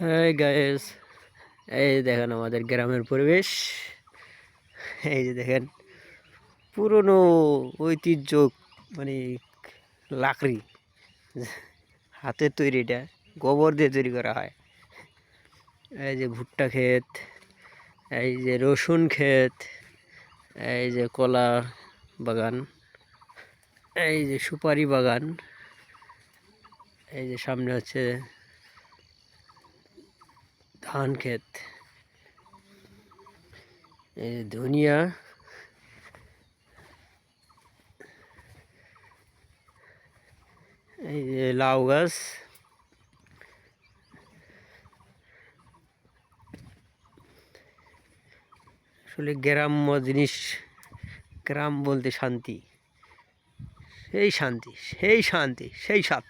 Hi guys, এই দেখেন আমাদের গ্রামের পরিবেশ। এই যে দেখেন পুরনো ঐতিহ্য, মানে লাকড়ি, হাতের তৈরি, এটা গোবর দিয়ে তৈরি করা হয়। এই যে ভুট্টা ক্ষেত, এই যে রসুন ক্ষেত, এই যে কলা বাগান, এই যে সুপারি বাগান, এই যে সামনে হচ্ছে ধান ক্ষেত, এই যে ধনিয়া, এই যে লাউ গাছ। আসলে গ্রাম্য জিনিস, গ্রাম বলতে শান্তি, সেই শান্তি, সেই শান্তি, সেই স্বাদ।